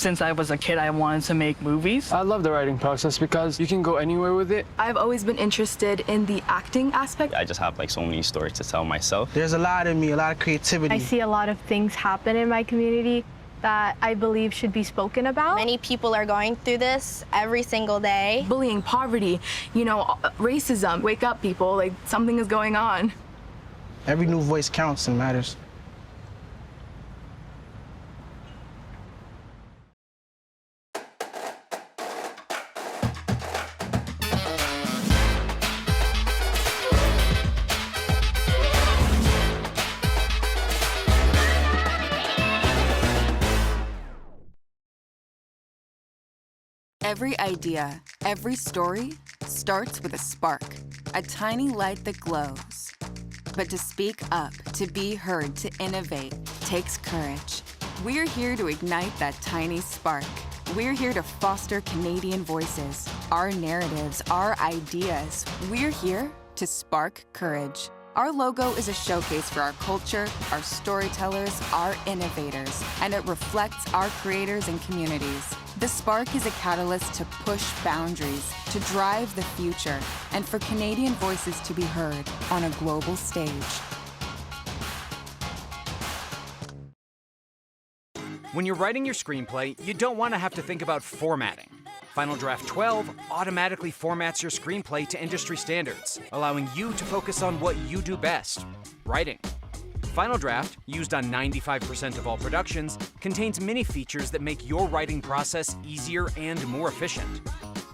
Since I was a kid, I wanted to make movies. I love the writing process because you can go anywhere with it. I've always been interested in the acting aspect. I just have like so many stories to tell myself. There's a lot in me, a lot of creativity. I see a lot of things happen in my community that I believe should be spoken about. Many people are going through this every single day. Bullying, poverty, racism. Wake up, people, like something is going on. Every new voice counts and matters. Every idea, every story starts with a spark, a tiny light that glows. But to speak up, to be heard, to innovate takes courage. We're here to ignite that tiny spark. We're here to foster Canadian voices, our narratives, our ideas. We're here to spark courage. Our logo is a showcase for our culture, our storytellers, our innovators, and it reflects our creators and communities. The Spark is a catalyst to push boundaries, to drive the future, and for Canadian voices to be heard on a global stage. When you're writing your screenplay, you don't want to have to think about formatting. Final Draft 12 automatically formats your screenplay to industry standards, allowing you to focus on what you do best, writing. Final Draft, used on 95% of all productions, contains many features that make your writing process easier and more efficient.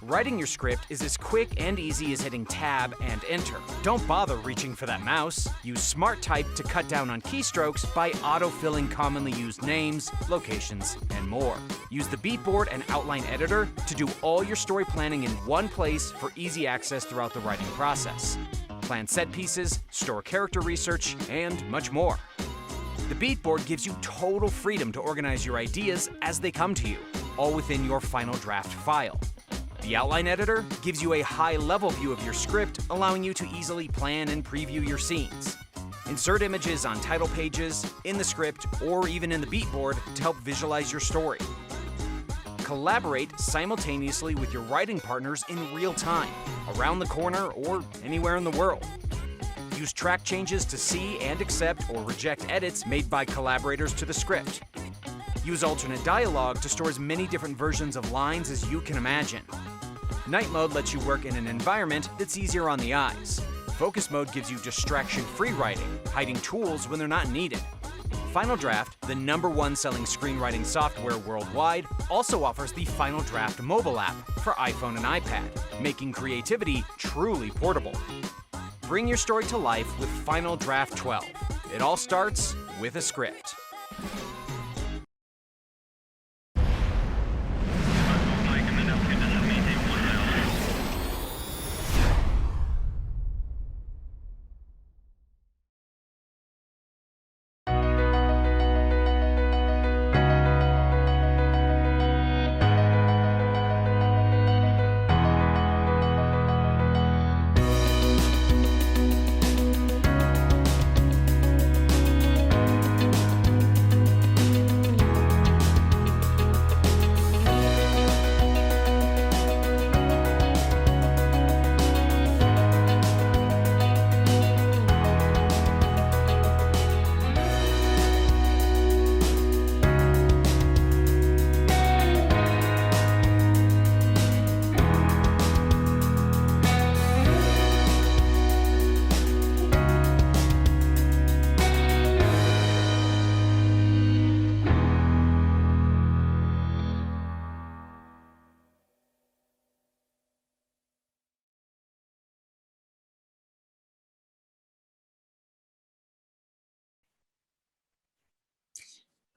Writing your script is as quick and easy as hitting Tab and Enter. Don't bother reaching for that mouse. Use Smart Type to cut down on keystrokes by auto-filling commonly used names, locations, and more. Use the Beatboard and Outline Editor to do all your story planning in one place for easy access throughout the writing process. Plan set pieces, store character research, and much more. The Beatboard gives you total freedom to organize your ideas as they come to you, all within your Final Draft file. The Outline Editor gives you a high-level view of your script, allowing you to easily plan and preview your scenes. Insert images on title pages, in the script, or even in the Beatboard to help visualize your story. Collaborate simultaneously with your writing partners in real time, around the corner or anywhere in the world. Use track changes to see and accept or reject edits made by collaborators to the script. Use alternate dialogue to store as many different versions of lines as you can imagine. Night mode lets you work in an environment that's easier on the eyes. Focus mode gives you distraction-free writing, hiding tools when they're not needed. Final Draft, the #1 selling screenwriting software worldwide, also offers the Final Draft mobile app for iPhone and iPad, making creativity truly portable. Bring your story to life with Final Draft 12. It all starts with a script.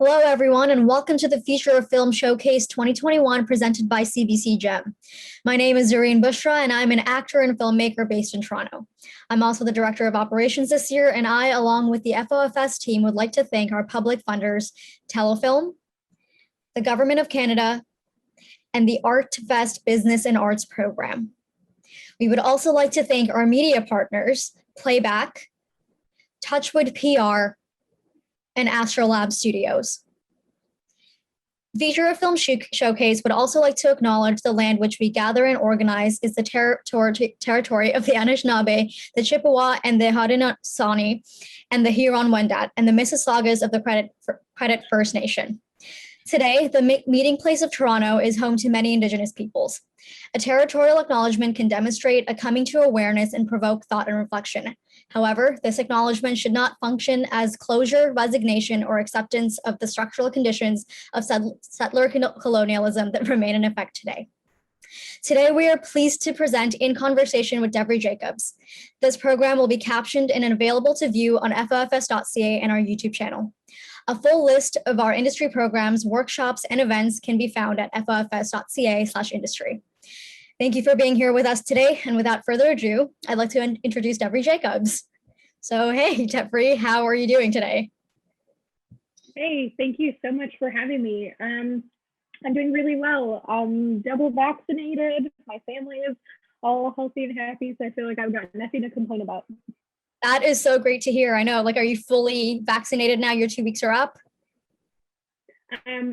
Hello, everyone, and welcome to the Feature of Film Showcase 2021 presented by CBC GEM. My name is Zareen Bushra, and I'm an actor and filmmaker based in Toronto. I'm also the Director of Operations this year, and I, along with the FOFS team, would like to thank our public funders, Telefilm, the Government of Canada, and the ArtFest Business and Arts Program. We would also like to thank our media partners, Playback, Touchwood PR, and Astrolab Studios. Feature a film showcase would also like to acknowledge the land which we gather and organize is the territory of the Anishinaabe, the Chippewa, and the Haudenosaunee, and the Huron-Wendat, and the Mississaugas of the Credit First Nation. Today, the meeting place of Toronto is home to many Indigenous peoples. A territorial acknowledgement can demonstrate a coming to awareness and provoke thought and reflection. However, this acknowledgement should not function as closure, resignation, or acceptance of the structural conditions of settler colonialism that remain in effect today. Today, we are pleased to present In Conversation with Devery Jacobs. This program will be captioned and available to view on fofs.ca and our YouTube channel. A full list of our industry programs, workshops, and events can be found at fofs.ca/industry. Thank you for being here with us today. And without further ado, I'd like to introduce Devery Jacobs. So, hey, Devery, how are you doing today? Hey, thank you so much for having me. I'm doing really well. I'm double vaccinated. My family is all healthy and happy, so I feel like I've got nothing to complain about. That is so great to hear. I know, like, are you fully vaccinated now? Your 2 weeks are up?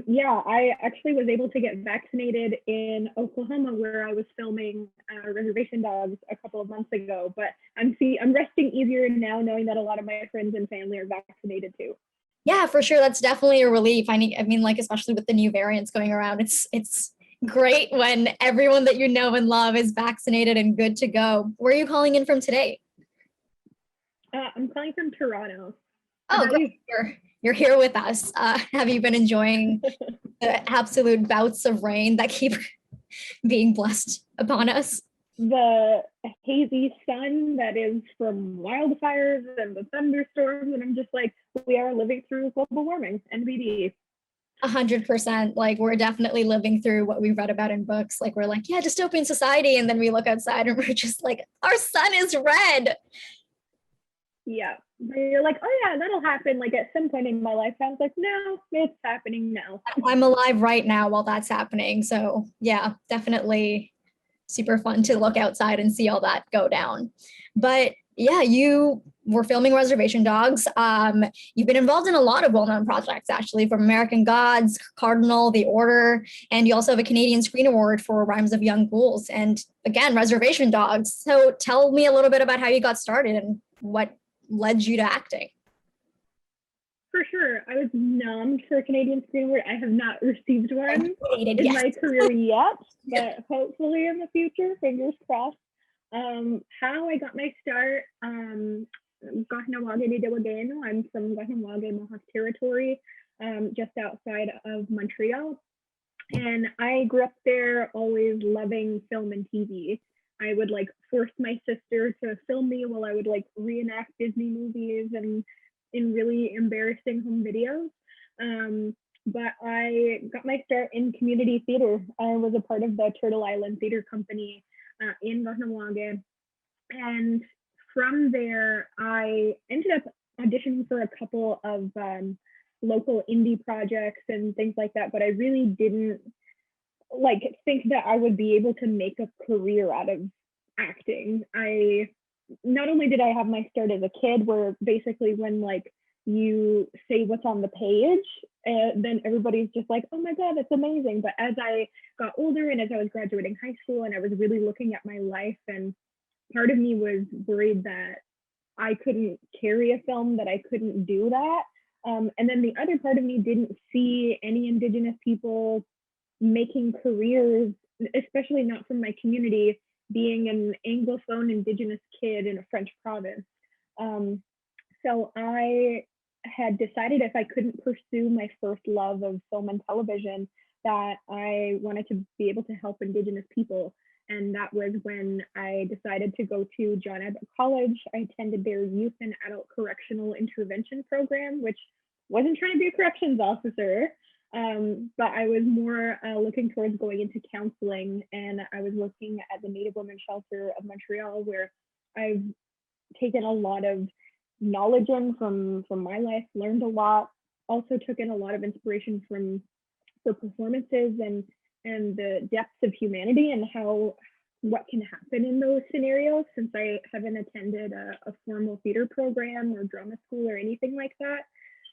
Yeah, I actually was able to get vaccinated in Oklahoma, where I was filming Reservation Dogs a couple of months ago. But I'm resting easier now, knowing that a lot of my friends and family are vaccinated too. Yeah, for sure. That's definitely a relief. I mean, like, especially with the new variants going around, it's great when everyone that you know and love is vaccinated and good to go. Where are you calling in from today? I'm calling from Toronto. Oh, great. You're here with us. Have you been enjoying the absolute bouts of rain that keep being blessed upon us? The hazy sun that is from wildfires and the thunderstorms, and I'm just like, we are living through global warming, NBD. 100%. Like, we're definitely living through what we've read about in books. Like, we're like, yeah, dystopian society, and then we look outside and we're just like, our sun is red. Yeah, you're like, oh yeah, that'll happen like at some point in my life. I was like, no, it's happening now. I'm alive right now while that's happening. So yeah, definitely super fun to look outside and see all that go down. But yeah, you were filming Reservation Dogs. You've been involved in a lot of well-known projects, actually, from American Gods, Cardinal, The Order, and you also have a Canadian Screen Award for Rhymes of Young Ghouls. And again, Reservation Dogs. So tell me a little bit about how you got started and what led you to acting. For sure. I was nommed for a Canadian Screen Award. I have not received one in my career yet, but hopefully in the future, fingers crossed. How I got my start, Kahnawake ni Dewageno. I'm from Kahnawake Mohawk territory, just outside of Montreal. And I grew up there always loving film and TV. I would like force my sister to film me while I would like reenact Disney movies and in really embarrassing home videos. But I got my start in community theater. I was a part of the Turtle Island Theater Company in Kahnawake. And from there, I ended up auditioning for a couple of local indie projects and things like that, but I really didn't like think that I would be able to make a career out of acting. Not only did I have my start as a kid, where basically when like you say what's on the page, then everybody's just like, oh my God, that's amazing. But as I got older and as I was graduating high school and I was really looking at my life, and part of me was worried that I couldn't carry a film, that I couldn't do that. And then the other part of me didn't see any Indigenous people making careers, especially not from my community, being an Anglophone Indigenous kid in a French province. So I had decided if I couldn't pursue my first love of film and television, that I wanted to be able to help Indigenous people. And that was when I decided to go to John Abbott College. I attended their youth and adult correctional intervention program, which wasn't trying to be a corrections officer, but I was more looking towards going into counseling. And I was working at the Native Women's Shelter of Montreal, where I've taken a lot of knowledge in from my life, learned a lot, also took in a lot of inspiration for performances and the depths of humanity and what can happen in those scenarios, since I haven't attended a formal theater program or drama school or anything like that.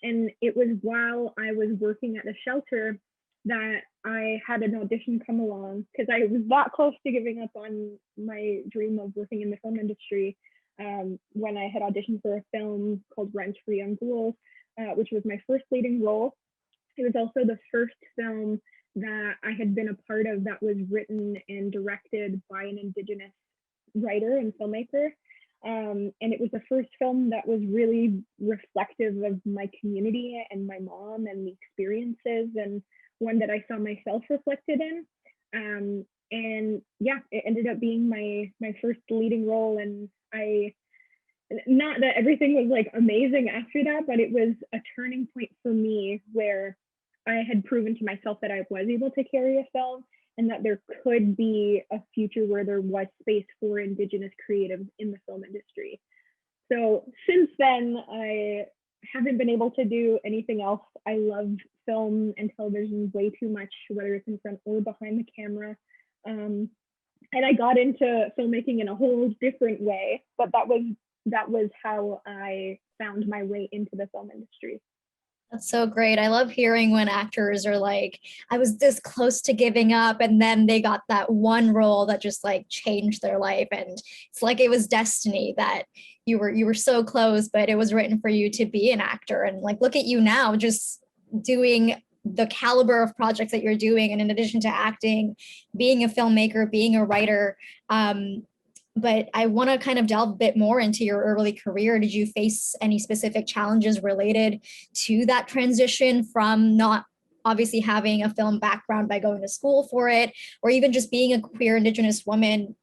And it was while I was working at the shelter that I had an audition come along because I was that close to giving up on my dream of working in the film industry when I had auditioned for a film called Rent Free on Ghouls, which was my first leading role. It was also the first film that I had been a part of that was written and directed by an Indigenous writer and filmmaker. And it was the first film that was really reflective of my community and my mom and the experiences, and one that I saw myself reflected in. And yeah, it ended up being my first leading role. And not that everything was like amazing after that, but it was a turning point for me where I had proven to myself that I was able to carry a film and that there could be a future where there was space for Indigenous creatives in the film industry. So since then, I haven't been able to do anything else. I love film and television way too much, whether it's in front or behind the camera. And I got into filmmaking in a whole different way, but that was how I found my way into the film industry. That's so great. I love hearing when actors are like, I was this close to giving up, and then they got that one role that just like changed their life. And it's like it was destiny that you were so close, but it was written for you to be an actor. And like, look at you now, just doing the caliber of projects that you're doing. And in addition to acting, being a filmmaker, being a writer, but I want to kind of delve a bit more into your early career. Did you face any specific challenges related to that transition from not obviously having a film background by going to school for it, or even just being a queer Indigenous woman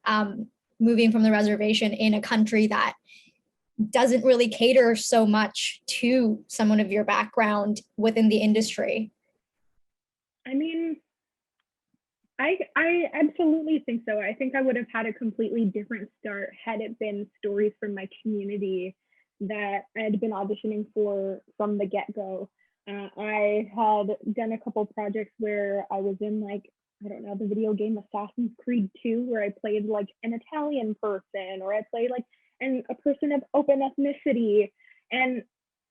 moving from the reservation in a country that doesn't really cater so much to someone of your background within the industry? I mean, I absolutely think so. I think I would have had a completely different start had it been stories from my community that I had been auditioning for from the get-go. I had done a couple projects where I was in, like, I don't know, the video game Assassin's Creed 2, where I played like an Italian person, or I played like a person of open ethnicity. And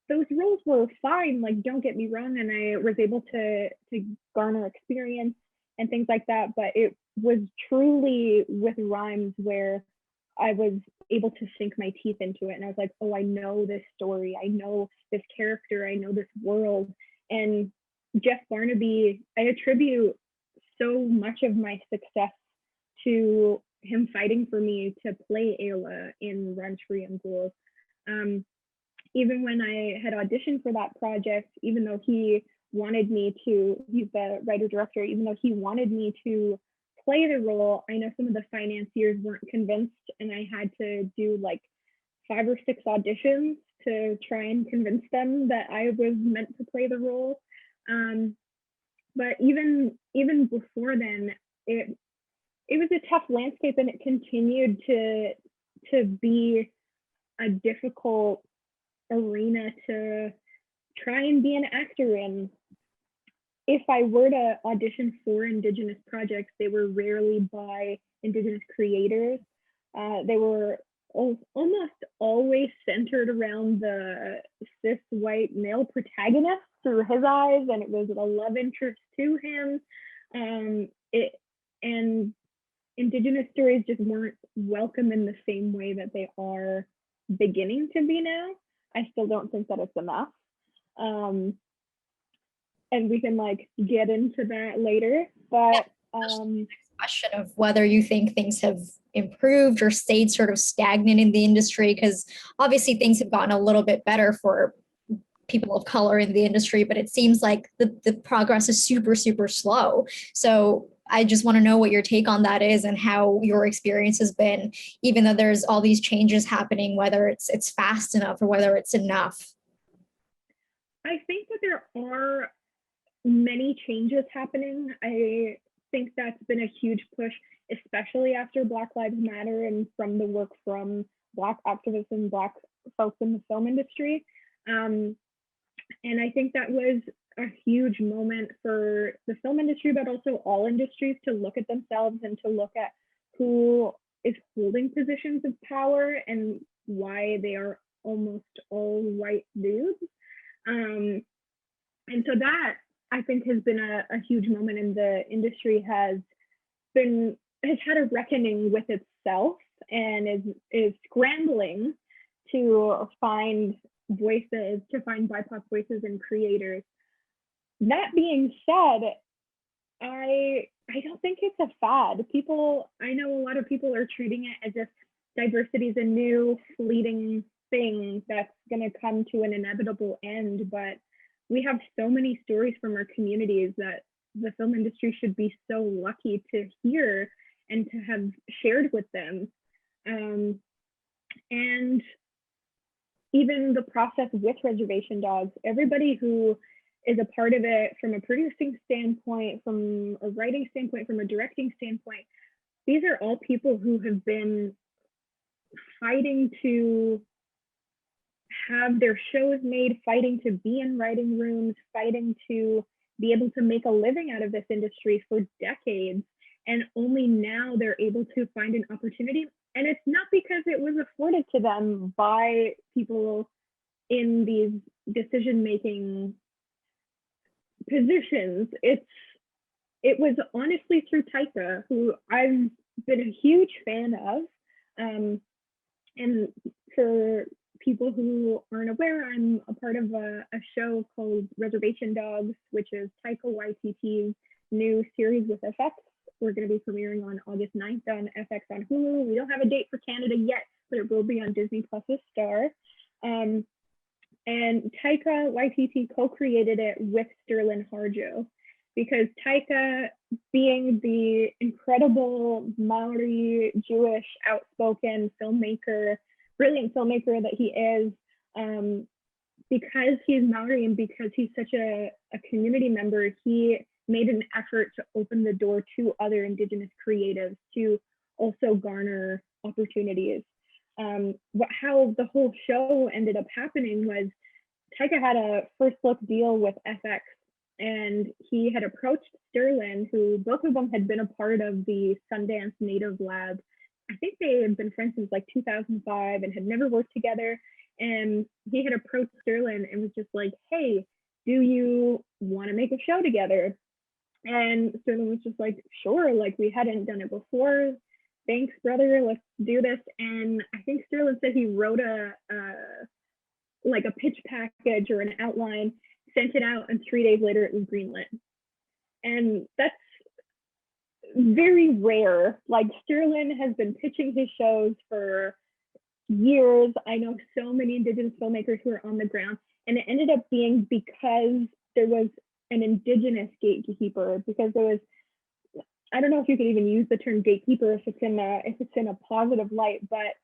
those roles were fine, like, don't get me wrong, and I was able to garner experience and things like that, but it was truly with rhymes where I was able to sink my teeth into it. And I was like, oh, I know this story, I know this character, I know this world. And Jeff Barnaby, I attribute so much of my success to him fighting for me to play Ayla in Run Free and Ghouls. Even when I had auditioned for that project, even though he wanted me to, he's the writer-director, even though he wanted me to play the role, I know some of the financiers weren't convinced, and I had to do like 5 or 6 auditions to try and convince them that I was meant to play the role. But even before then, it was a tough landscape, and it continued to be a difficult arena to try and be an actor in. If I were to audition for Indigenous projects, they were rarely by Indigenous creators. They were almost always centered around the cis white male protagonist through his eyes, and it was a love interest to him. And Indigenous stories just weren't welcome in the same way that they are beginning to be now. I still don't think that it's enough. And we can like get into that later, but question of whether you think things have improved or stayed sort of stagnant in the industry, because obviously things have gotten a little bit better for people of color in the industry, but it seems like the progress is super, super slow. So I just want to know what your take on that is and how your experience has been, even though there's all these changes happening, whether it's fast enough or whether it's enough. I think that there are many changes happening. I think that's been a huge push, especially after Black Lives Matter and from the work from Black activists and Black folks in the film industry. And I think that was a huge moment for the film industry, but also all industries, to look at themselves and to look at who is holding positions of power and why they are almost all white dudes. And so that I think has been a huge moment, and the industry has had a reckoning with itself and is scrambling to find voices, to find BIPOC voices and creators. That being said, I don't think it's a fad. I know a lot of people are treating it as if diversity is a new fleeting thing that's going to come to an inevitable end, but we have so many stories from our communities that the film industry should be so lucky to hear and to have shared with them. And even the process with Reservation Dogs, everybody who is a part of it from a producing standpoint, from a writing standpoint, from a directing standpoint, these are all people who have been fighting to have their shows made, fighting to be in writing rooms, fighting to be able to make a living out of this industry for decades. And only now they're able to find an opportunity. And it's not because it was afforded to them by people in these decision-making positions. It was honestly through Taika, who I've been a huge fan of. And for people who aren't aware, I'm a part of a show called Reservation Dogs, which is Taika Waititi's new series with FX. We're going to be premiering on August 9th on FX on Hulu. We don't have a date for Canada yet, but it will be on Disney Plus's Star. And Taika Waititi co-created it with Sterling Harjo, because Taika, being the incredible Maori Jewish outspoken filmmaker, brilliant filmmaker that he is, because he's Maori and because he's such a community member, he made an effort to open the door to other Indigenous creatives to also garner opportunities. How the whole show ended up happening was Taika had a first look deal with FX, and he had approached Sterling, who both of them had been a part of the Sundance Native Lab. I think they had been friends since like 2005 and had never worked together. And he had approached Sterling and was just like, hey, do you want to make a show together? And Sterling was just like, sure, like we hadn't done it before. Thanks, brother, let's do this. And I think Sterling said he wrote a pitch package or an outline, sent it out, and 3 days later it was greenlit. And that's very rare. Like, Sterling has been pitching his shows for years. I know so many Indigenous filmmakers who are on the ground, and it ended up being because there was an Indigenous gatekeeper, because there was, I don't know if you could even use the term gatekeeper if it's in a positive light, but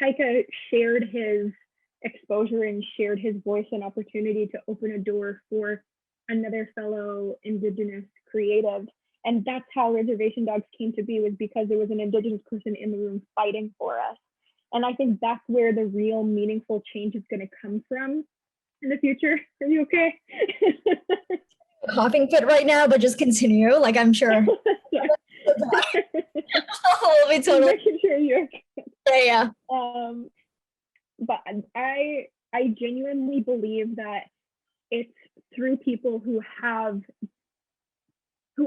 Taika shared his exposure and shared his voice and opportunity to open a door for another fellow Indigenous creative. And that's how Reservation Dogs came to be, was because there was an Indigenous person in the room fighting for us. And I think that's where the real meaningful change is going to come from in the future. Are you okay? Coughing fit right now, but just continue. Like, I'm sure. I'll be totally making sure you're okay. Yeah. But I genuinely believe that it's through people who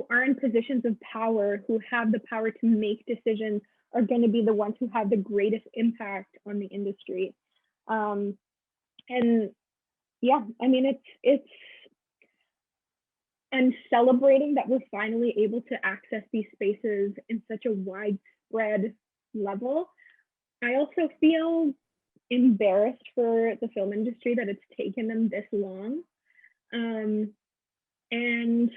are in positions of power, who have the power to make decisions, are going to be the ones who have the greatest impact on the industry. And yeah, I mean, I'm celebrating that we're finally able to access these spaces in such a widespread level. I also feel embarrassed for the film industry that it's taken them this long. And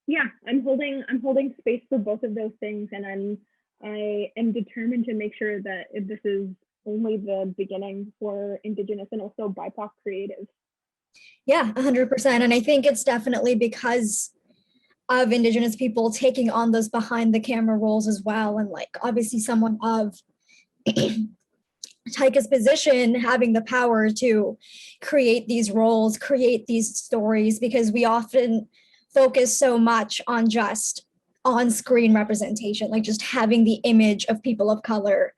yeah, I'm holding space for both of those things, and I am determined to make sure that this is only the beginning for Indigenous and also BIPOC creatives. Yeah, 100%. And I think it's definitely because of Indigenous people taking on those behind the camera roles as well. And like, obviously someone of Taika's position having the power to create these roles, create these stories, because we often focus so much on just on-screen representation, like just having the image of people of color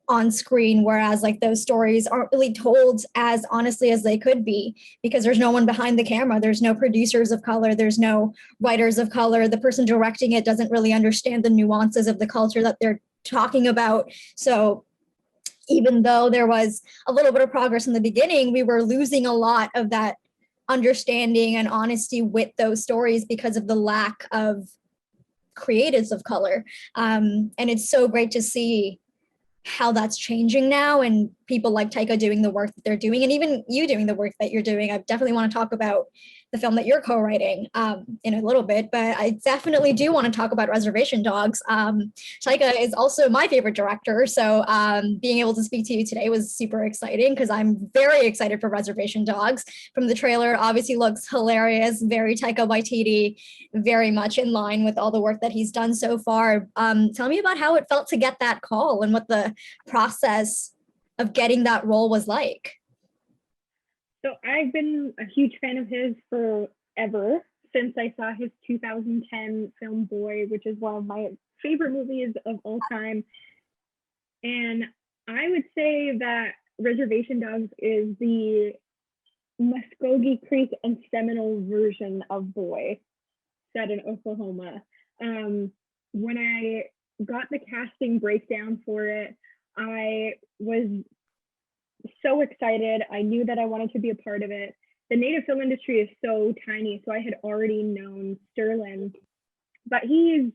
on screen, whereas like those stories aren't really told as honestly as they could be because there's no one behind the camera. There's no producers of color. There's no writers of color. The person directing it doesn't really understand the nuances of the culture that they're talking about. So even though there was a little bit of progress in the beginning, we were losing a lot of that understanding and honesty with those stories because of the lack of creatives of color. And it's so great to see how that's changing now and people like Taika doing the work that they're doing and even you doing the work that you're doing. I definitely want to talk about the film that you're co-writing in a little bit, but I definitely do want to talk about Reservation Dogs. Taika is also my favorite director, so being able to speak to you today was super exciting because I'm very excited for Reservation Dogs. From the trailer, obviously looks hilarious, very Taika Waititi, very much in line with all the work that he's done so far. Tell me about how it felt to get that call and what the process of getting that role was like. So I've been a huge fan of his forever, since I saw his 2010 film Boy, which is one of my favorite movies of all time. And I would say that Reservation Dogs is the Muskogee Creek and Seminole version of Boy, set in Oklahoma. When I got the casting breakdown for it, I was so excited. I knew that I wanted to be a part of it. The Native film industry is so tiny, so I had already known Sterling, but he's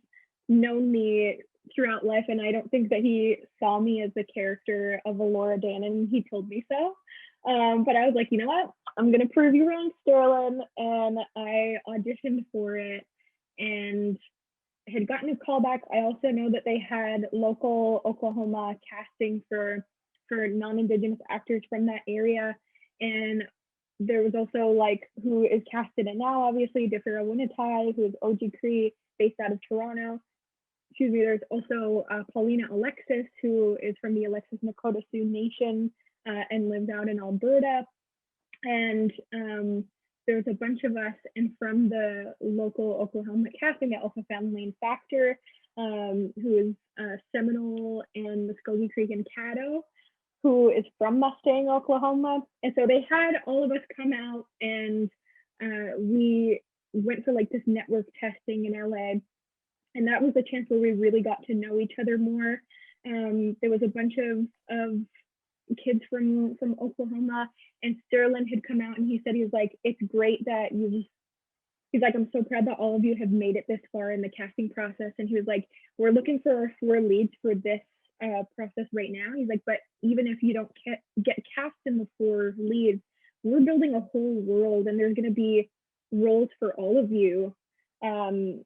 known me throughout life, and I don't think that he saw me as the character of Alora Dannon. He told me so. But I was like, you know what? I'm going to prove you wrong, Sterling. And I auditioned for it and had gotten a call back. I also know that they had local Oklahoma casting for non-Indigenous actors from that area. And there was also like who is casted in now, obviously, Devery Jacobs, who is OG Cree, based out of Toronto. Excuse me, there's also Paulina Alexis, who is from the Alexis Nakota Sioux Nation and lives out in Alberta. And there's a bunch of us, and from the local Oklahoma casting, the Alpha Family and Factor, who is Seminole and Muskogee Creek and Caddo, who is from Mustang, Oklahoma. And so they had all of us come out, and we went for like this network testing in LA. And that was a chance where we really got to know each other more. There was a bunch of kids from Oklahoma, and Sterling had come out and he said, he was like, it's great that he's like, I'm so proud that all of you have made it this far in the casting process. And he was like, we're looking for our 4 leads for this process right now. He's like, but even if you don't get cast in the 4 leads, we're building a whole world, and there's going to be roles for all of you. And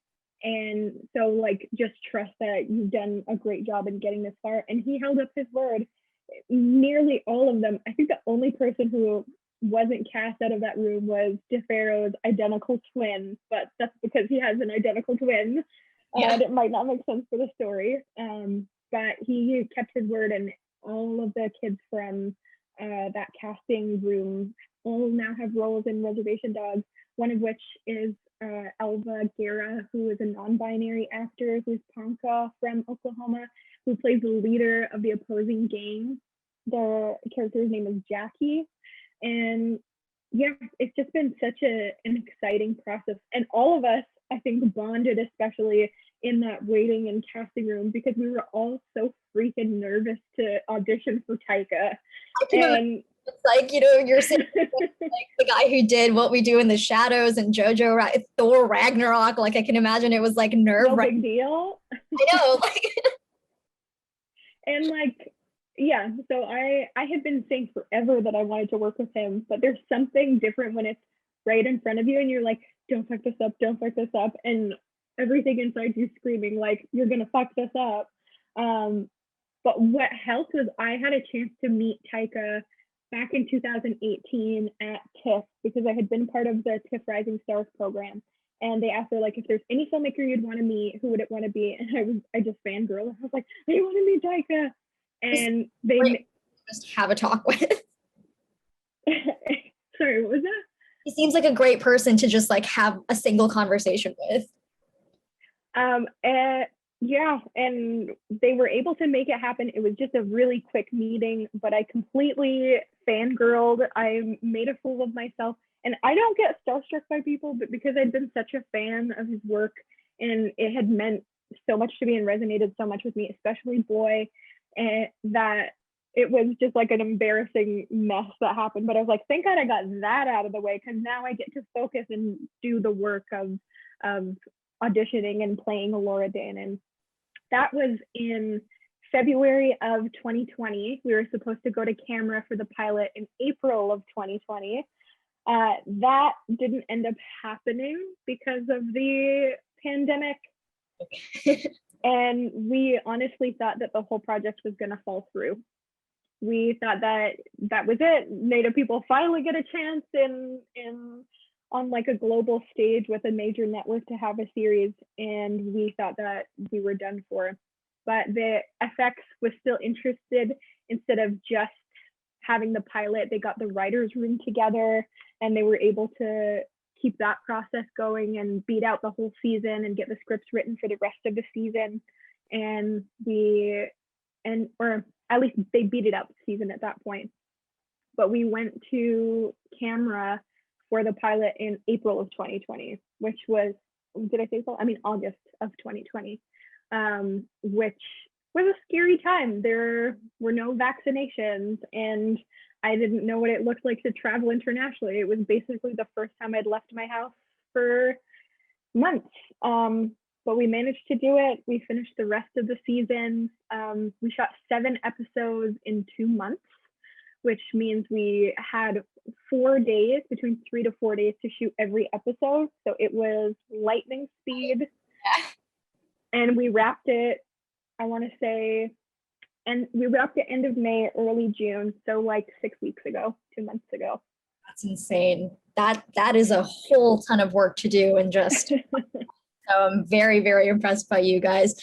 so like, just trust that you've done a great job in getting this far. And he held up his word. Nearly all of them. I think the only person who wasn't cast out of that room was DeFaro's identical twin, but that's because he has an identical twin. And it might not make sense for the story. But he kept his word, and all of the kids from that casting room all now have roles in Reservation Dogs, one of which is Elva Guerra, who is a non-binary actor who's Ponca from Oklahoma, who plays the leader of the opposing gang. The character's name is Jackie. And yeah, it's just been such an exciting process. And all of us, I think, bonded, especially in that waiting and casting room, because we were all so freaking nervous to audition for Taika. And it's like, you know, you're sitting like the guy who did What We Do in the Shadows and Thor Ragnarok. Like, I can imagine it was like nerve-wracking. No big deal. I know. Like, and like, yeah, so I had been saying forever that I wanted to work with him, but there's something different when it's right in front of you and you're like, don't fuck this up, don't fuck this up. And everything inside you screaming like, you're gonna fuck this up. But what helped was I had a chance to meet Taika back in 2018 at TIFF, because I had been part of the TIFF Rising Stars program. And they asked her, like, if there's any filmmaker you'd want to meet, who would it want to be? And I just fangirled. I was like, I want to meet Taika. And they just have a talk with. Sorry, what was that? He seems like a great person to just like have a single conversation with. Yeah, and they were able to make it happen. It was just a really quick meeting, but I completely fangirled. I made a fool of myself. And I don't get starstruck by people, but because I'd been such a fan of his work and it had meant so much to me and resonated so much with me, especially Boy, and that it was just like an embarrassing mess that happened. But I was like, thank God I got that out of the way, because now I get to focus and do the work of auditioning and playing Laura Dannon. That was in February of 2020. We were supposed to go to camera for the pilot in April of 2020. That didn't end up happening because of the pandemic. And we honestly thought that the whole project was going to fall through. We thought that that was it. Native people finally get a chance on like a global stage with a major network to have a series, and we thought that we were done for. But the FX was still interested. Instead of just having the pilot, they got the writers' room together, and they were able to keep that process going and beat out the whole season and get the scripts written for the rest of the season. And or at least they beat it out the season at that point. But we went to camera for the pilot in April of 2020, which was, did I say so? I mean, August of 2020, which was a scary time. There were no vaccinations, and I didn't know what it looked like to travel internationally. It was basically the first time I'd left my house for months. But we managed to do it. We finished the rest of the season. We shot 7 episodes in 2 months, which means we had 4 days, between 3 to 4 days, to shoot every episode. So it was lightning speed. And we wrapped it, I want to say, and we wrapped it end of May, early June. So like 6 weeks ago, 2 months ago. That's insane. That is a whole ton of work to do, and just so I'm very, very impressed by you guys.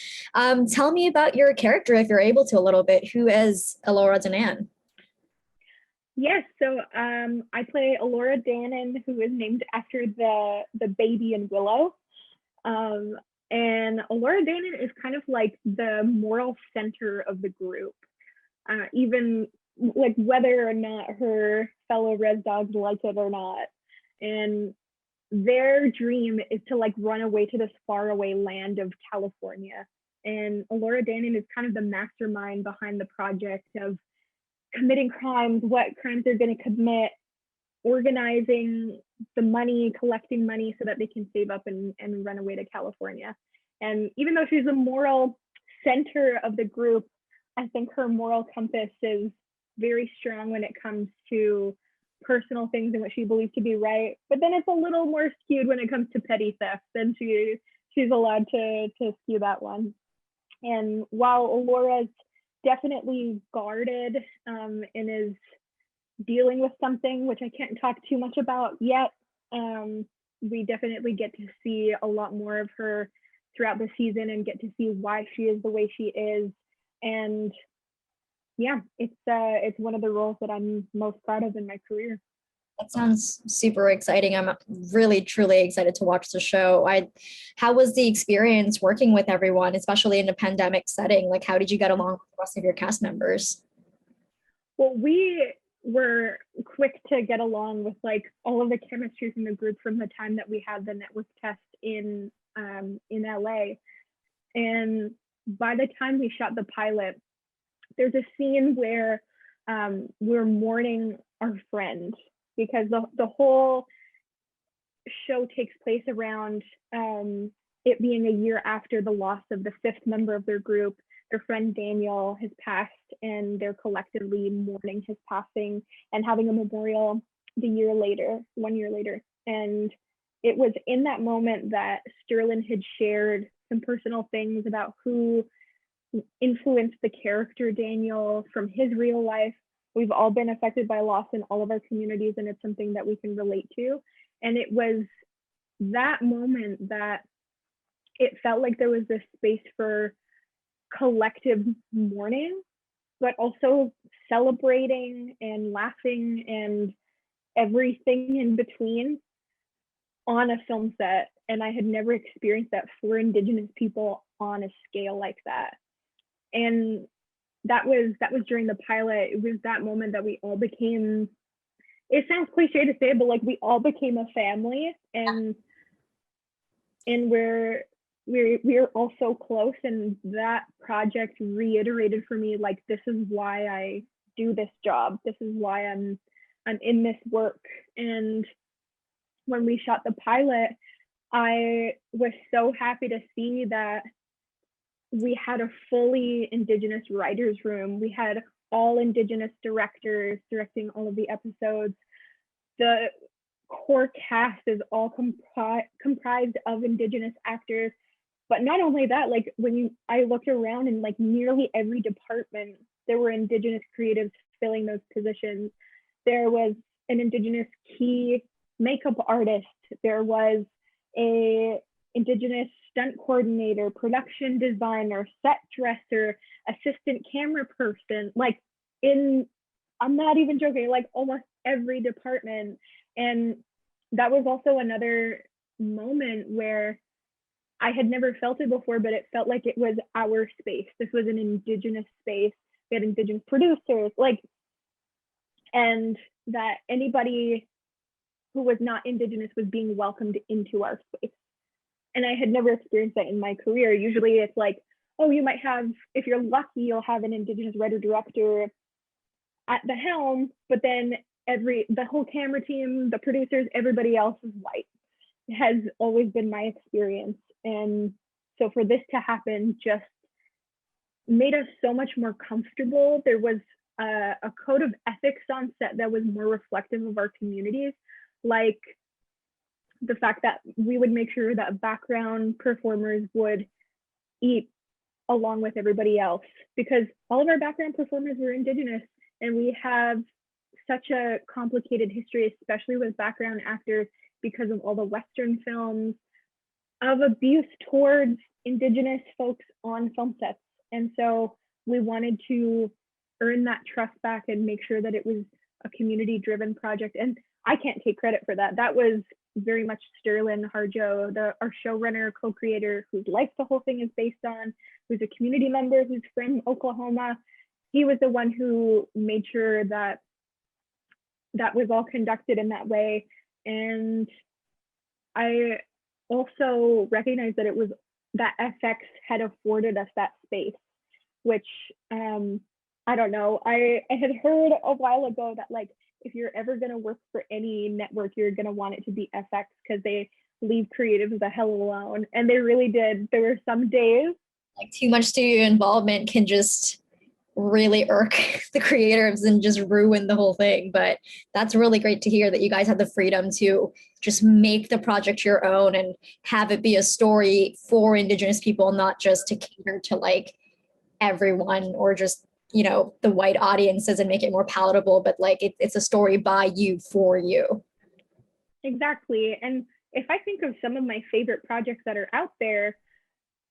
Tell me about your character, if you're able to, a little bit. Who is Laura Dannon? Yes, so I play Laura Dannon, who is named after the baby in Willow. And Laura Dannon is kind of like the moral center of the group. Even like whether or not her fellow Res Dogs like it or not. And their dream is to like run away to this faraway land of California. And Laura Dannon is kind of the mastermind behind the project of committing crimes, what crimes they're going to commit, organizing the money, collecting money so that they can save up and run away to California. And even though she's the moral center of the group, I think her moral compass is very strong when it comes to personal things and what she believes to be right. But then it's a little more skewed when it comes to petty theft, and she's allowed to skew that one. And while Laura's definitely guarded and is dealing with something, which I can't talk too much about yet, we definitely get to see a lot more of her throughout the season and get to see why she is the way she is. And yeah, it's one of the roles that I'm most proud of in my career. That sounds super exciting. I'm really, truly excited to watch the show. How was the experience working with everyone, especially in a pandemic setting? Like, how did you get along with the rest of your cast members? Well, we were quick to get along with like all of the chemistry from the group from the time that we had the network test in LA. And by the time we shot the pilot, there's a scene where we're mourning our friend, because the whole show takes place around it being a year after the loss of the 5th member of their group. Their friend Daniel has passed, and they're collectively mourning his passing and having a memorial 1 year later. And it was in that moment that Sterling had shared some personal things about who influenced the character Daniel from his real life. We've all been affected by loss in all of our communities, and it's something that we can relate to. And it was that moment that it felt like there was this space for collective mourning, but also celebrating and laughing and everything in between on a film set. and I had never experienced that for Indigenous people on a scale like that. And that was during the pilot. It was that moment that we all became, it sounds cliche to say, but like we all became a family, and we're all so close. And that project reiterated for me, like, this is why I do this job. This is why I'm in this work. And when we shot the pilot, I was so happy to see that we had a fully Indigenous writers' room. We had all Indigenous directors directing all of the episodes. The core cast is all comprised of Indigenous actors. But not only that, like I looked around, and like nearly every department, there were Indigenous creatives filling those positions. There was an Indigenous key makeup artist. There was a Indigenous stunt coordinator, production designer, set dresser, assistant camera person, like I'm not even joking, like almost every department. And that was also another moment where I had never felt it before, but it felt like it was our space. This was an Indigenous space. We had Indigenous producers, and that anybody who was not Indigenous was being welcomed into our space. And I had never experienced that in my career. Usually it's like, oh, you might have, if you're lucky, you'll have an Indigenous writer director at the helm, but then the whole camera team, the producers, everybody else is white. It has always been my experience. And so for this to happen just made us so much more comfortable. There was a code of ethics on set that was more reflective of our communities, like the fact that we would make sure that background performers would eat along with everybody else, because all of our background performers were Indigenous, and we have such a complicated history, especially with background actors, because of all the Western films, of abuse towards Indigenous folks on film sets. And so we wanted to earn that trust back and make sure that it was a community-driven project. And I can't take credit for that. That was very much Sterling Harjo, our showrunner, co-creator, whose life the whole thing is based on, who's a community member, who's from Oklahoma. He was the one who made sure that that was all conducted in that way. And I also recognized that it was that FX had afforded us that space, which I don't know. I had heard a while ago that, like, if you're ever going to work for any network, you're going to want it to be FX, because they leave creatives the hell alone. And they really did. There were some days. Like, too much studio involvement can just really irk the creatives and just ruin the whole thing. But that's really great to hear that you guys had the freedom to just make the project your own and have it be a story for Indigenous people, not just to cater to like everyone or just, you know, the white audiences and make it more palatable, but like it's a story by you for you. Exactly. And if I think of some of my favorite projects that are out there,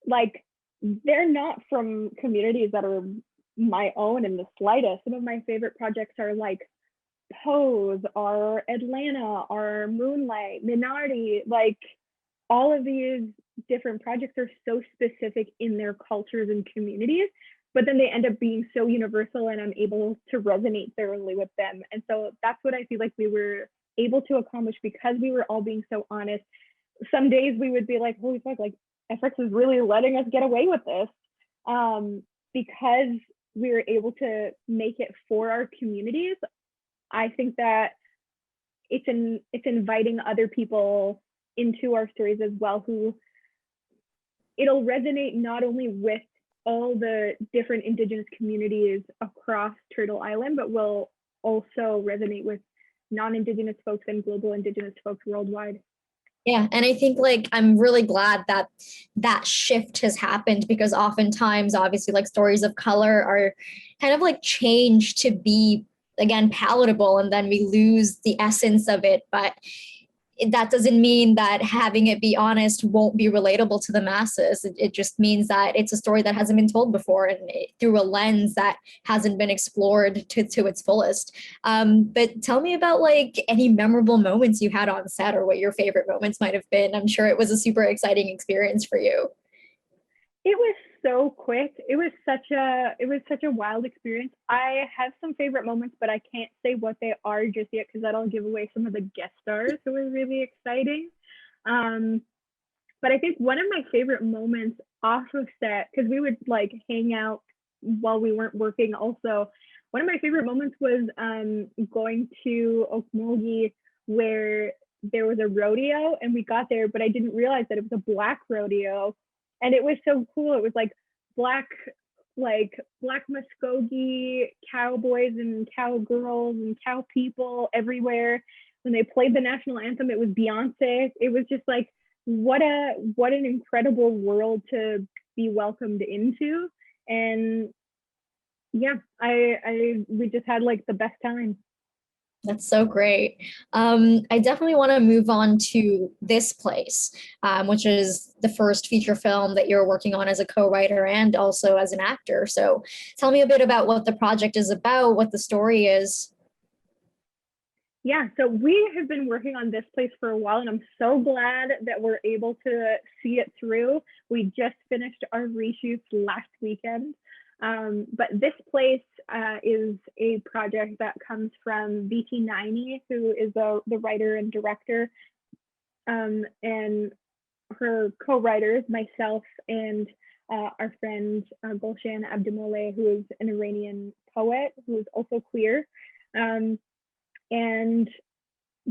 like, they're not from communities that are my own in the slightest. Some of my favorite projects are like Pose, or Atlanta, or Moonlight, Minardi. Like, all of these different projects are so specific in their cultures and communities, but then they end up being so universal, and I'm able to resonate thoroughly with them. And so that's what I feel like we were able to accomplish, because we were all being so honest. Some days we would be like, holy fuck, like FX is really letting us get away with this, because we were able to make it for our communities. I think that it's inviting other people into our stories as well, who it'll resonate not only with all the different Indigenous communities across Turtle Island, but will also resonate with non-Indigenous folks and global Indigenous folks worldwide. Yeah, and I think like I'm really glad that that shift has happened, because oftentimes, obviously, like stories of color are kind of like changed to be, again, palatable, and then we lose the essence of it. But that doesn't mean that having it be honest won't be relatable to the masses. It just means that it's a story that hasn't been told before, and through a lens that hasn't been explored to its fullest. But tell me about like any memorable moments you had on set, or what your favorite moments might have been. I'm sure it was a super exciting experience for you. It was so quick. It was such a wild experience. I have some favorite moments, but I can't say what they are just yet because that'll give away some of the guest stars who were really exciting. But I think one of my favorite moments off of set, because we would like hang out while we weren't working also, one of my favorite moments was going to Okmulgee, where there was a rodeo, and we got there, but I didn't realize that it was a black rodeo. And it was so cool. It was like black Muskogee cowboys and cowgirls and cow people everywhere. When they played the national anthem, it was Beyonce. It was just like, what an incredible world to be welcomed into. And yeah, we just had like the best time. That's so great. I definitely want to move on to This Place, which is the first feature film that you're working on as a co-writer and also as an actor. So tell me a bit about what the project is about, what the story is. Yeah, so we have been working on This Place for a while, and I'm so glad that we're able to see it through. We just finished our reshoots last weekend. But This Place is a project that comes from VT90, who is the writer and director, and her co-writers, myself and our friend Gulshan Abdimoleh, who is an Iranian poet who is also queer. And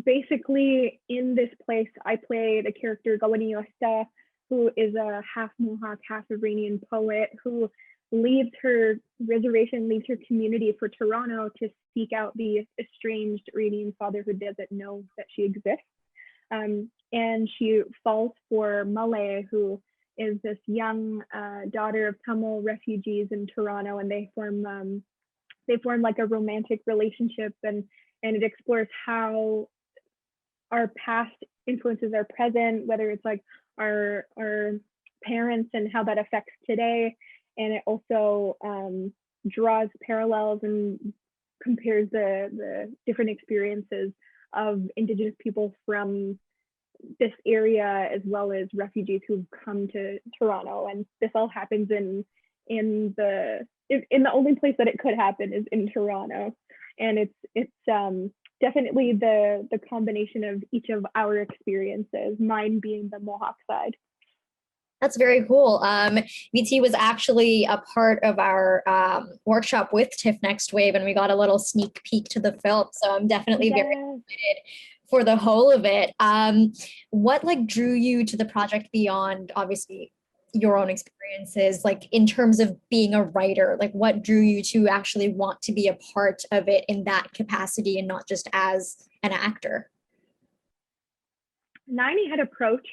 basically in This Place, I play the character Gawani Yosta, who is a half Mohawk, half Iranian poet who leaves her reservation, leaves her community for Toronto to seek out the estranged Iranian father who doesn't know that she exists. And she falls for Malay, who is this young daughter of Tamil refugees in Toronto, and they form like a romantic relationship, and it explores how our past influences our present, whether it's like our parents and how that affects today. And it also draws parallels and compares the different experiences of Indigenous people from this area, as well as refugees who've come to Toronto. And this all happens in the only place that it could happen is in Toronto. And it's definitely the combination of each of our experiences, mine being the Mohawk side. That's very cool. VT was actually a part of our workshop with TIFF Next Wave, and we got a little sneak peek to the film. So I'm definitely very excited for the whole of it. What like drew you to the project beyond obviously your own experiences, like in terms of being a writer? Like what drew you to actually want to be a part of it in that capacity and not just as an actor? Naini had approached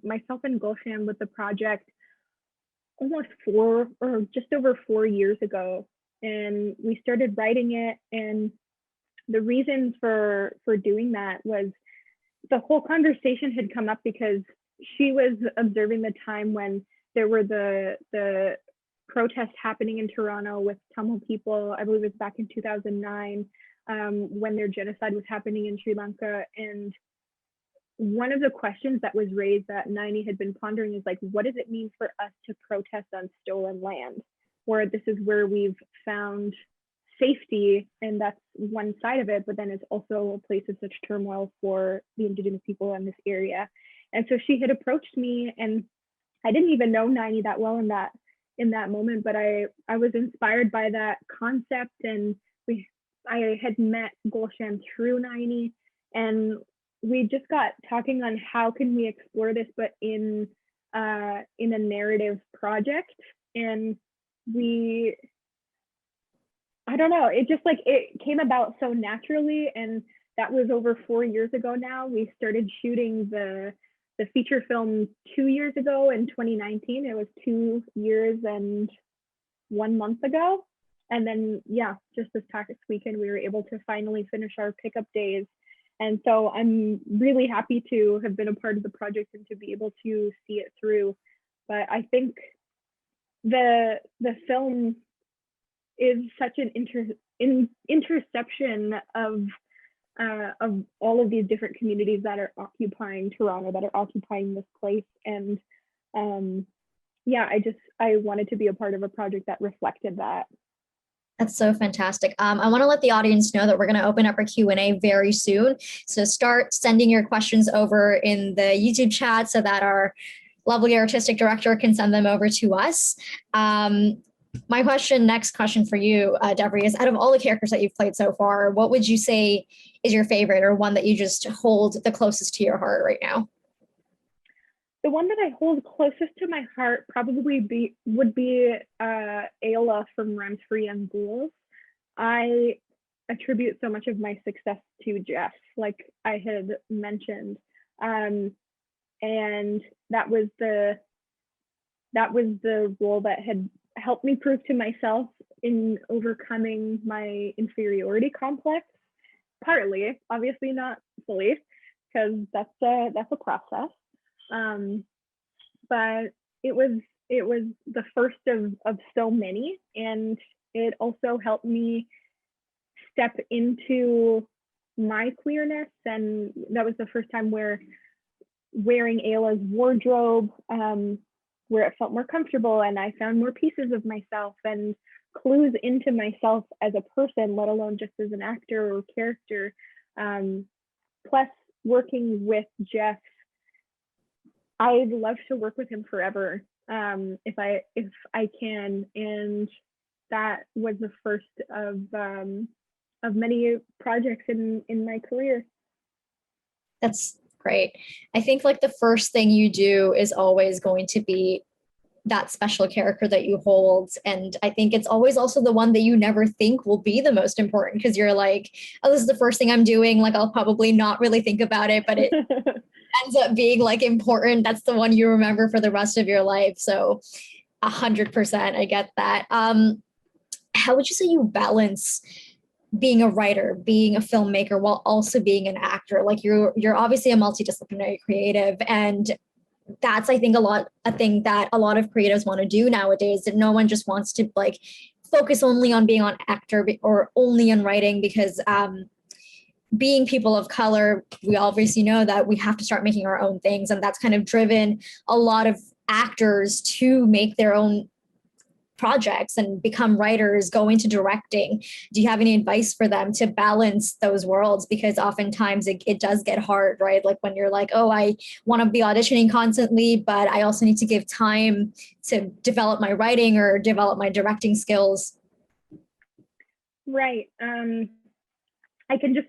myself and Gulshan with the project almost just over 4 years ago, and we started writing it. And the reason for doing that was the whole conversation had come up because she was observing the time when there were the protests happening in Toronto with Tamil people. I believe it was back in 2009 when their genocide was happening in Sri Lanka. And one of the questions that was raised that Naini had been pondering is like, what does it mean for us to protest on stolen land, where this is where we've found safety, and that's one side of it, but then it's also a place of such turmoil for the Indigenous people in this area. And so she had approached me, and I didn't even know Naini that well in that moment, but I was inspired by that concept, and I had met Gulshan through Naini, and we just got talking on how can we explore this, but in a narrative project. And I don't know, it just like, it came about so naturally. And that was over 4 years ago now. We started shooting the feature film 2 years ago in 2019. It was 2 years and 1 month ago. And then, yeah, just this past weekend, we were able to finally finish our pickup days And so I'm really happy to have been a part of the project and to be able to see it through. But I think the film is such an interception of all of these different communities that are occupying Toronto, that are occupying this place. And yeah, I wanted to be a part of a project that reflected that. That's so fantastic. I want to let the audience know that we're going to open up our Q&A very soon. So start sending your questions over in the YouTube chat so that our lovely artistic director can send them over to us. My next question for you, Devery, is out of all the characters that you've played so far, what would you say is your favorite or one that you just hold the closest to your heart right now? The one that I hold closest to my heart probably would be Ayla from Ramsfree and Ghouls. I attribute so much of my success to Jeff, like I had mentioned, and that was the role that had helped me prove to myself in overcoming my inferiority complex. Partly, obviously not fully, because that's a process. But it was the first of so many, and it also helped me step into my queerness, and that was the first time where wearing Ayla's wardrobe, where it felt more comfortable, and I found more pieces of myself and clues into myself as a person, let alone just as an actor or character. Plus working with Jeff, I'd love to work with him forever, if I can, and that was the first of many projects in my career. That's great. I think like the first thing you do is always going to be that special character that you hold. And I think it's always also the one that you never think will be the most important, because you're like, oh, this is the first thing I'm doing. Like, I'll probably not really think about it, but it ends up being like important. That's the one you remember for the rest of your life. So 100%, I get that. How would you say you balance being a writer, being a filmmaker, while also being an actor? Like you're obviously a multidisciplinary creative, and that's, I think, a thing that a lot of creatives want to do nowadays, that no one just wants to like focus only on being an actor or only on writing, because being people of color, we obviously know that we have to start making our own things, and that's kind of driven a lot of actors to make their own projects and become writers, go into directing. Do you have any advice for them to balance those worlds? Because oftentimes it does get hard, right? Like when you're like, oh, I want to be auditioning constantly, but I also need to give time to develop my writing or develop my directing skills. Right. I can just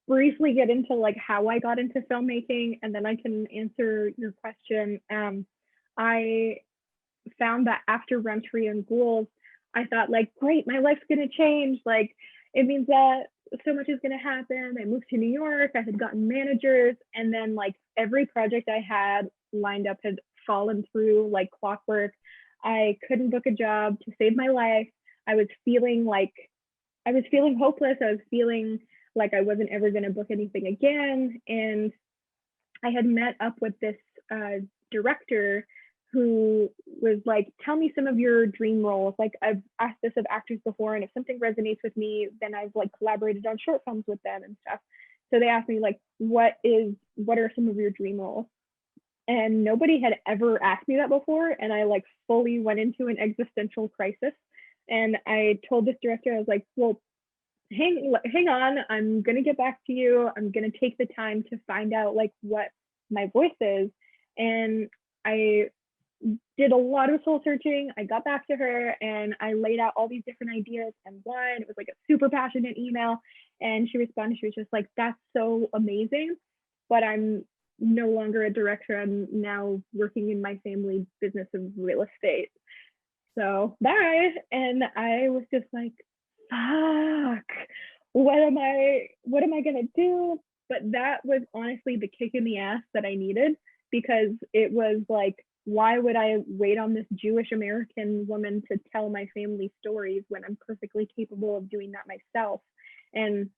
briefly get into like how I got into filmmaking, and then I can answer your question. I found that after Ramsfree and Ghouls, I thought like, great, my life's gonna change. Like, it means that so much is gonna happen. I moved to New York, I had gotten managers, and then like every project I had lined up had fallen through like clockwork. I couldn't book a job to save my life. I was feeling hopeless. I was feeling like I wasn't ever gonna book anything again. And I had met up with this director who was like, tell me some of your dream roles. Like, I've asked this of actors before, and if something resonates with me, then I've like collaborated on short films with them and stuff. So they asked me like, what are some of your dream roles? And nobody had ever asked me that before. And I like fully went into an existential crisis. And I told this director, I was like, well, hang on, I'm gonna get back to you. I'm gonna take the time to find out like what my voice is. And I did a lot of soul searching. I got back to her and I laid out all these different ideas, and one, it was like a super passionate email, and she responded. She was just like, that's so amazing, but I'm no longer a director. I'm now working in my family business of real estate. So bye. And I was just like, fuck, what am I gonna do? But that was honestly the kick in the ass that I needed, because it was like, why would I wait on this Jewish American woman to tell my family stories when I'm perfectly capable of doing that myself? And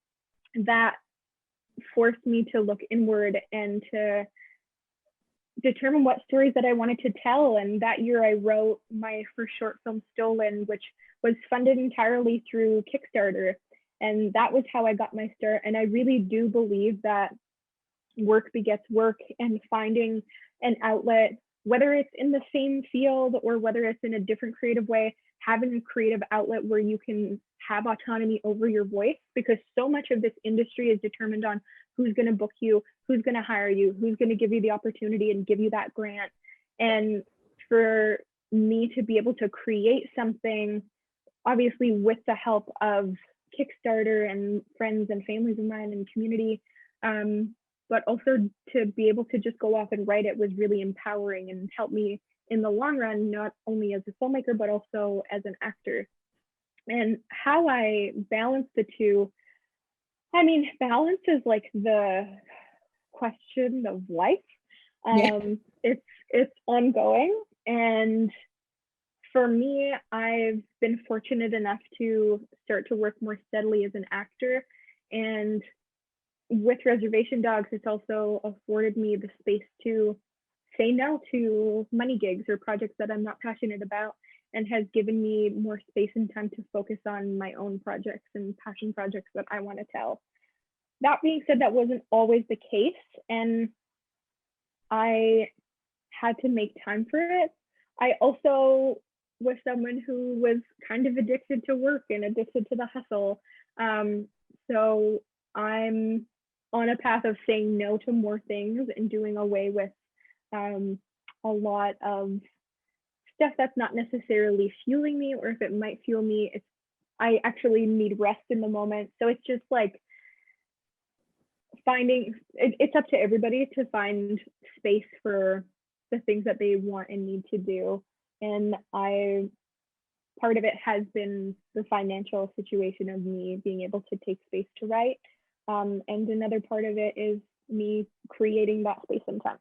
that forced me to look inward and to determine what stories that I wanted to tell. And that year I wrote my first short film, Stolen, which was funded entirely through Kickstarter. And that was how I got my start. And I really do believe that work begets work, and finding an outlet, whether it's in the same field or whether it's in a different creative way, having a creative outlet where you can have autonomy over your voice, because so much of this industry is determined on who's going to book you, who's going to hire you, who's going to give you the opportunity and give you that grant. And for me to be able to create something, obviously with the help of Kickstarter and friends and families of mine and community, but also to be able to just go off and write it was really empowering and helped me in the long run, not only as a filmmaker, but also as an actor. And how I balance the two, I mean, balance is like the question of life. It's ongoing. And for me, I've been fortunate enough to start to work more steadily as an actor. And with Reservation Dogs, it's also afforded me the space to say no to money gigs or projects that I'm not passionate about, and has given me more space and time to focus on my own projects and passion projects that I want to tell. That being said, that wasn't always the case, and I had to make time for it. I also was someone who was kind of addicted to work and addicted to the hustle. So I'm on a path of saying no to more things and doing away with a lot of stuff that's not necessarily fueling me, or if it might fuel me, I actually need rest in the moment. So it's just like it's up to everybody to find space for the things that they want and need to do. And part of it has been the financial situation of me being able to take space to write. And another part of it is me creating that space and time.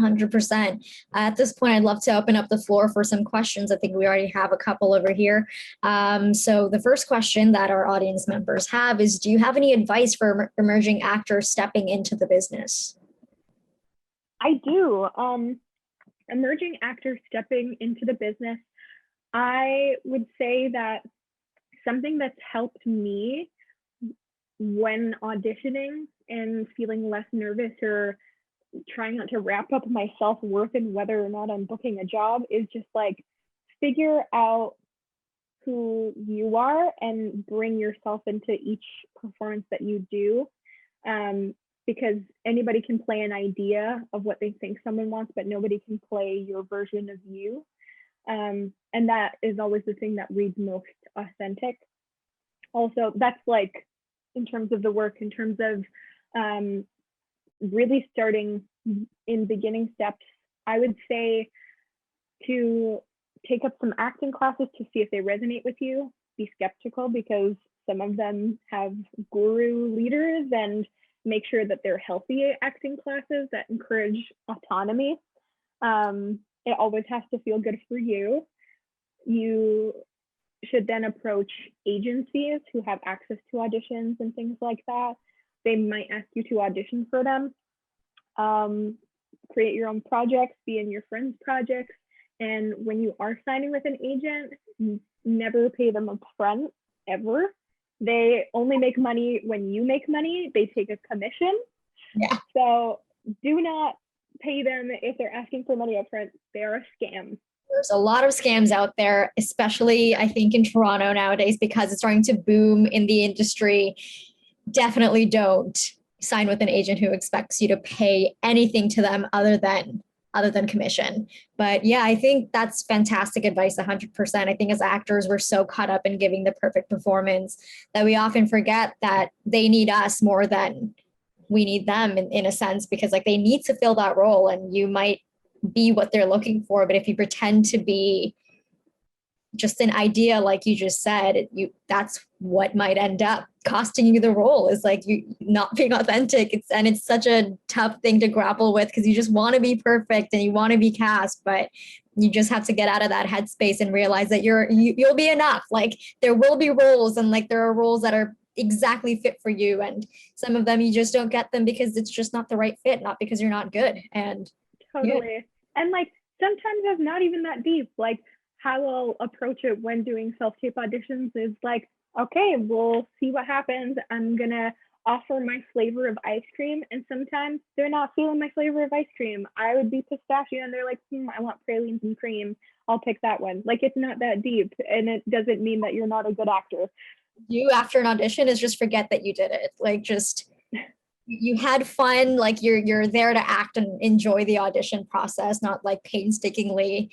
100%. At this point, I'd love to open up the floor for some questions. I think we already have a couple over here. So the first question that our audience members have is, do you have any advice for emerging actors stepping into the business? I do. Emerging actors stepping into the business, I would say that something that's helped me when auditioning and feeling less nervous or trying not to wrap up my self-worth in whether or not I'm booking a job is just like figure out who you are and bring yourself into each performance that you do, because anybody can play an idea of what they think someone wants, but nobody can play your version of you, and that is always the thing that reads most authentic. Also, that's like in terms of the work, in terms of really starting in beginning steps, I would say to take up some acting classes to see if they resonate with you. Be skeptical, because some of them have guru leaders, and make sure that they're healthy acting classes that encourage autonomy. It always has to feel good for you. You should then approach agencies who have access to auditions and things like that. They might ask you to audition for them. Create your own projects, be in your friends' projects. And when you are signing with an agent, never pay them up front, ever. They only make money when you make money. They take a commission. Yeah. So do not pay them if they're asking for money up front. They're a scam. There's a lot of scams out there, especially I think in Toronto nowadays, because it's starting to boom in the industry. Definitely don't sign with an agent who expects you to pay anything to them other than commission. But yeah, I think that's fantastic advice, 100%. I think as actors, we're so caught up in giving the perfect performance that we often forget that they need us more than we need them in a sense, because like they need to fill that role, and you might be what they're looking for. But if you pretend to be just an idea, like you just said, that's what might end up costing you the role, is like you not being authentic. It's such a tough thing to grapple with, because you just want to be perfect and you want to be cast, but you just have to get out of that headspace and realize that you'll be enough. Like there will be roles, and like there are roles that are exactly fit for you. And some of them you just don't get them because it's just not the right fit, not because you're not good. And Totally. yeah. And like sometimes it's not even that deep. Like how I'll approach it when doing self-tape auditions is like, okay, we'll see what happens. I'm gonna offer my flavor of ice cream, and sometimes they're not feeling my flavor of ice cream. I would be pistachio and they're like, I want pralines and cream. I'll pick that one. Like it's not that deep, and it doesn't mean that you're not a good actor. You after an audition is just forget that you did it. Like just you had fun, like you're there to act and enjoy the audition process, not like painstakingly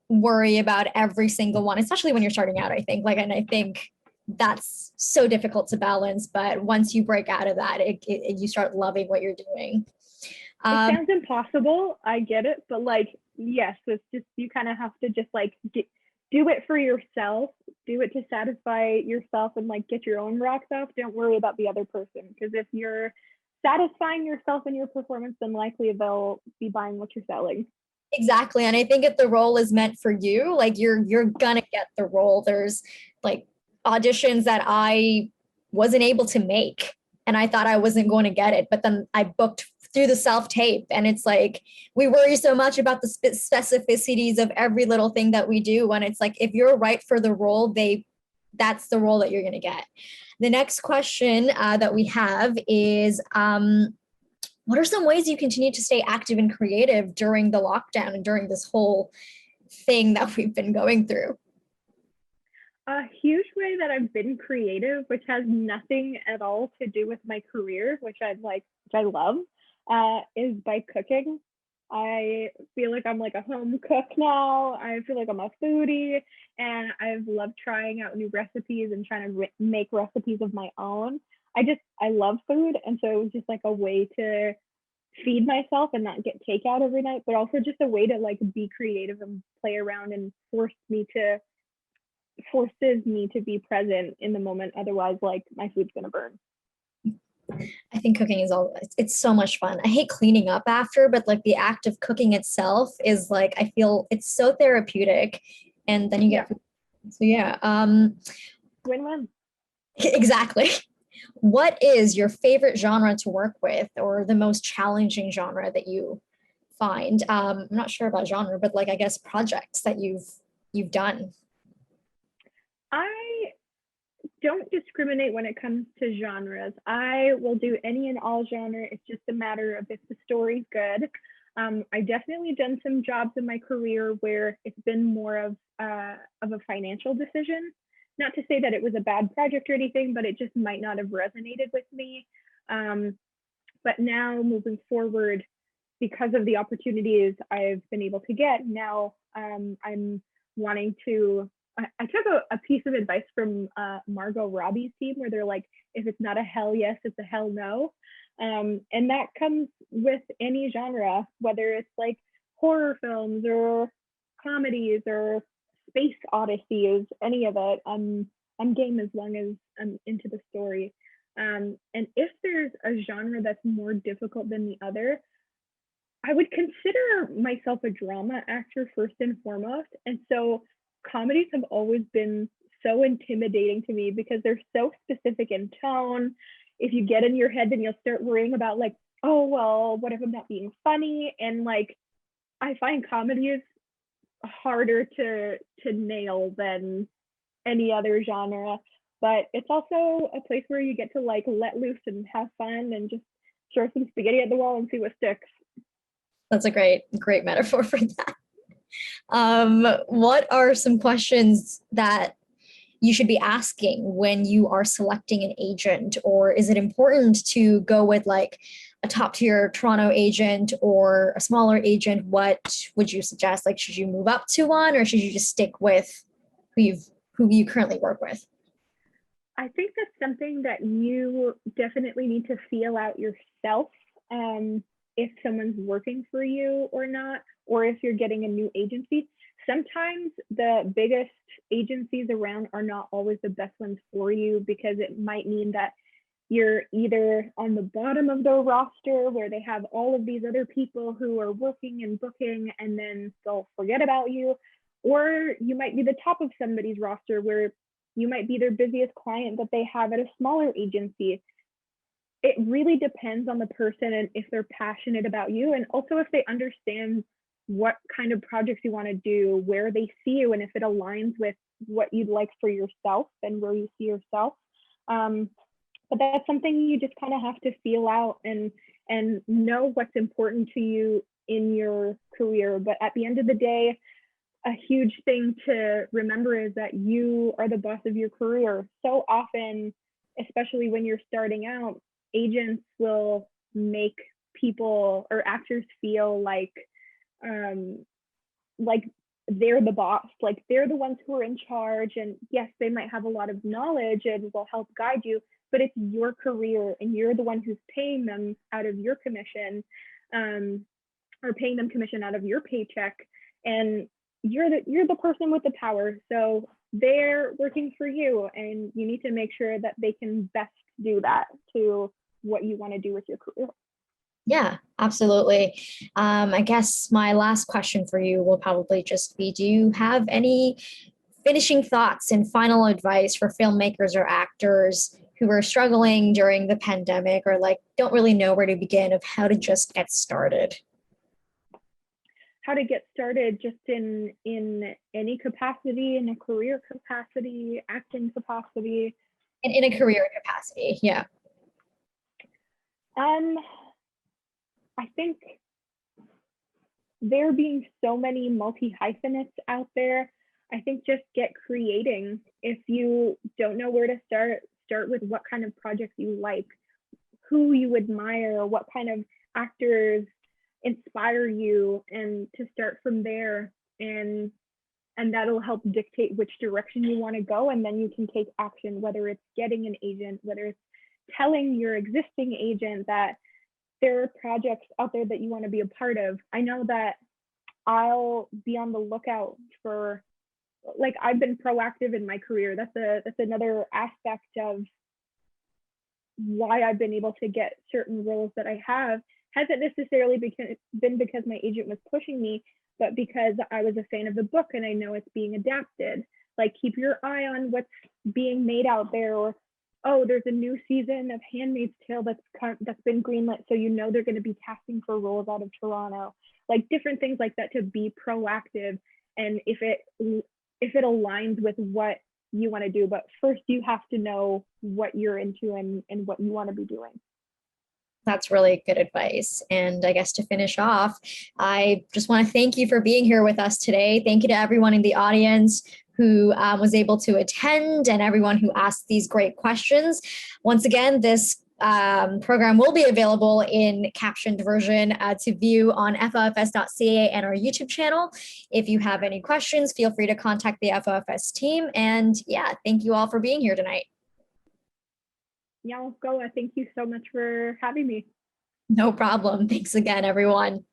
worry about every single one, especially when you're starting out, I think. Like, and I think that's so difficult to balance, but once you break out of that, you start loving what you're doing. It sounds impossible, I get it, but like, yes, it's just, you kind of have to just like do it for yourself, do it to satisfy yourself and like get your own rocks off. Don't worry about the other person, because if you're satisfying yourself in your performance, then likely they'll be buying what you're selling. Exactly. And I think if the role is meant for you, like you're gonna get the role. There's like auditions that I wasn't able to make and I thought I wasn't going to get it, but then I booked through the self-tape, and it's like we worry so much about the specificities of every little thing that we do, and it's like if you're right for the role, that's the role that you're going to get. The next question that we have is what are some ways you continue to stay active and creative during the lockdown and during this whole thing that we've been going through? A huge way that I've been creative, which has nothing at all to do with my career, which I love, is by cooking. I feel like I'm like a home cook now. I feel like I'm a foodie, and I've loved trying out new recipes and trying to make recipes of my own. I love food, and so it was just like a way to feed myself and not get takeout every night, but also just a way to like be creative and play around and forces me to be present in the moment. Otherwise, like my food's gonna burn. I think cooking is it's so much fun. I hate cleaning up after, but like the act of cooking itself is like, I feel it's so therapeutic, and then you get, so yeah. Win-win. Exactly. What is your favorite genre to work with, or the most challenging genre that you find? I'm not sure about genre, but like, I guess projects that you've done. I don't discriminate when it comes to genres. I will do any and all genre. It's just a matter of if the story's good. I definitely done some jobs in my career where it's been more of a financial decision. Not to say that it was a bad project or anything, but it just might not have resonated with me. But now moving forward, because of the opportunities I've been able to get, now I'm wanting to, I took a piece of advice from Margot Robbie's team, where they're like, if it's not a hell yes, it's a hell no. And that comes with any genre, whether it's like horror films or comedies or space odysseys, any of it. I'm game as long as I'm into the story. And if there's a genre that's more difficult than the other, I would consider myself a drama actor first and foremost. And so comedies have always been so intimidating to me because they're so specific in tone. If you get in your head, then you'll start worrying about like, oh, well, what if I'm not being funny? And like, I find comedies harder to nail than any other genre, but it's also a place where you get to like let loose and have fun and just throw some spaghetti at the wall and see what sticks. That's a great metaphor for that. What are some questions that you should be asking when you are selecting an agent? Or is it important to go with like a top tier Toronto agent or a smaller agent? What would you suggest? Like, should you move up to one, or should you just stick with who you currently work with? I think that's something that you definitely need to feel out yourself. If someone's working for you or not, or if you're getting a new agency. Sometimes the biggest agencies around are not always the best ones for you, because it might mean that you're either on the bottom of their roster where they have all of these other people who are working and booking, and then they'll forget about you, or you might be the top of somebody's roster where You might be their busiest client that they have at a smaller agency. It really depends on the person and if they're passionate about you, and also if they understand what kind of projects you want to do, where they see you, and if it aligns with what you'd like for yourself and where you see yourself. But that's something you just kind of have to feel out and know what's important to you in your career. But at the end of the day, a huge thing to remember is that you are the boss of your career. So often, especially when you're starting out, agents will make people or actors feel like they're the boss, like they're the ones who are in charge. And yes, they might have a lot of knowledge and will help guide you, but it's your career and you're the one who's paying them out of your commission, or paying them commission out of your paycheck. And you're the person with the power. So they're working for you, and you need to make sure that they can best do that to what you want to do with your career. Yeah, absolutely. I guess my last question for you will probably just be, do you have any finishing thoughts and final advice for filmmakers or actors who are struggling during the pandemic, or like don't really know where to begin of how to just get started? How to get started just in any capacity, in a career capacity, acting capacity? In a career capacity, yeah. I think there being so many multi-hyphenates out there, I think just get creating. If you don't know where to start with what kind of projects you like, who you admire, what kind of actors inspire you, and to start from there, and that'll help dictate which direction you want to go, and then you can take action, whether it's getting an agent, whether it's telling your existing agent that there are projects out there that you want to be a part of. I know that I'll be on the lookout for, like, I've been proactive in my career. That's another aspect of why I've been able to get certain roles that I have. Hasn't necessarily been because my agent was pushing me, but because I was a fan of the book and I know it's being adapted. Like, keep your eye on what's being made out there, or, oh, there's a new season of Handmaid's Tale that's been greenlit, so you know they're going to be casting for roles out of Toronto. Like, different things like that, to be proactive, and if it aligns with what you want to do. But first, you have to know what you're into and what you want to be doing. That's really good advice. And I guess to finish off, I just want to thank you for being here with us today. Thank you to everyone in the audience who was able to attend, and everyone who asked these great questions. Once again, this program will be available in captioned version to view on fofs.ca and our YouTube channel. If you have any questions, feel free to contact the FOFS team. And yeah, thank you all for being here tonight. Yeah, Goa, thank you so much for having me. No problem. Thanks again, everyone.